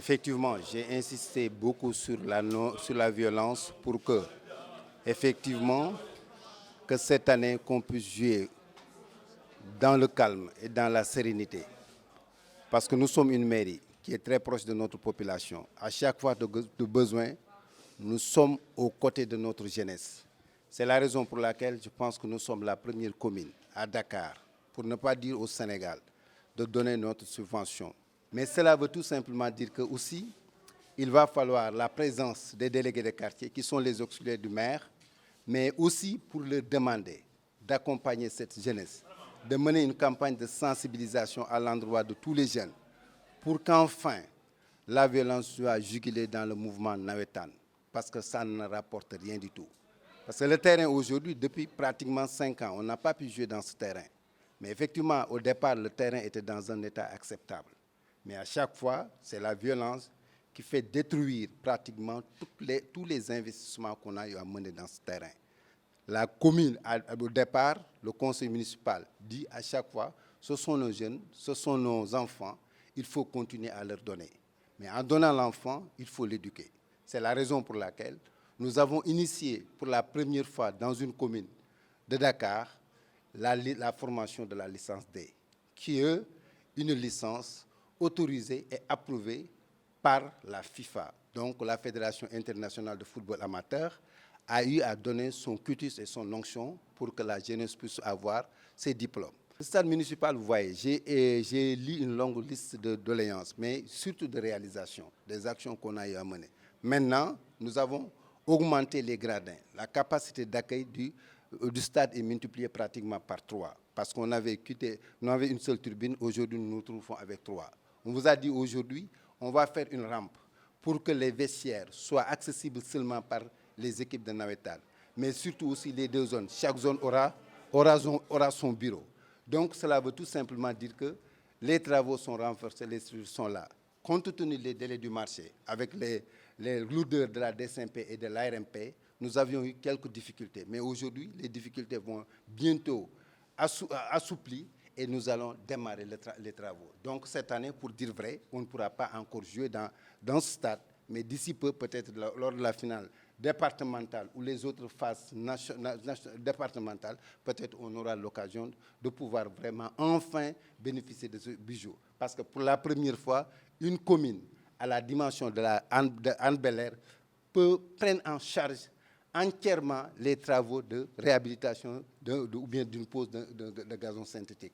Effectivement, j'ai insisté beaucoup sur sur la violence pour que, effectivement, que cette année, qu'on puisse jouer dans le calme et dans la sérénité. Parce que nous sommes une mairie qui est très proche de notre population. À chaque fois de besoin, nous sommes aux côtés de notre jeunesse. C'est la raison pour laquelle je pense que nous sommes la première commune à Dakar, pour ne pas dire au Sénégal, de donner notre subvention. Mais cela veut tout simplement dire que aussi, il va falloir la présence des délégués de quartier, qui sont les auxiliaires du maire, mais aussi pour leur demander d'accompagner cette jeunesse, de mener une campagne de sensibilisation à l'endroit de tous les jeunes, pour qu'enfin la violence soit jugulée dans le mouvement nawetan, parce que ça ne rapporte rien du tout. Parce que le terrain aujourd'hui, depuis pratiquement 5 ans, on n'a pas pu jouer dans ce terrain. Mais effectivement, au départ, le terrain était dans un état acceptable. Mais à chaque fois, c'est la violence qui fait détruire pratiquement tous les investissements qu'on a eu à mener dans ce terrain. La commune, au départ, le conseil municipal dit à chaque fois, ce sont nos jeunes, ce sont nos enfants, il faut continuer à leur donner. Mais en donnant l'enfant, il faut l'éduquer. C'est la raison pour laquelle nous avons initié pour la première fois dans une commune de Dakar la formation de la licence D, qui est une licence autorisée et approuvée par la FIFA. Donc la Fédération internationale de football amateur a eu à donner son cutis et son onction pour que la jeunesse puisse avoir ses diplômes. Le stade municipal, vous voyez, j'ai lu une longue liste de doléances, mais surtout de réalisations, des actions qu'on a eu à mener. Maintenant, nous avons augmenté les gradins. La capacité d'accueil du stade est multipliée pratiquement par 3. Parce qu'on avait une seule turbine, aujourd'hui nous nous trouvons avec 3. On vous a dit aujourd'hui, on va faire une rampe pour que les vestiaires soient accessibles seulement par les équipes de nawetan. Mais surtout aussi les 2 zones. Chaque zone aura son bureau. Donc cela veut tout simplement dire que les travaux sont renforcés, les structures sont là. Compte tenu des délais du marché, avec les lourdeurs de la DSMP et de l'ARMP, nous avions eu quelques difficultés. Mais aujourd'hui, les difficultés vont bientôt assouplir et nous allons démarrer les travaux. Donc cette année, pour dire vrai, on ne pourra pas encore jouer dans ce stade, mais d'ici peu, peut-être lors de la finale départementale ou les autres phases départementales, peut-être on aura l'occasion de pouvoir vraiment enfin bénéficier de ce bijou. Parce que pour la première fois, une commune à la dimension de Hann Bel-Air peut prendre en charge entièrement les travaux de réhabilitation ou bien d'une pose de gazon synthétique.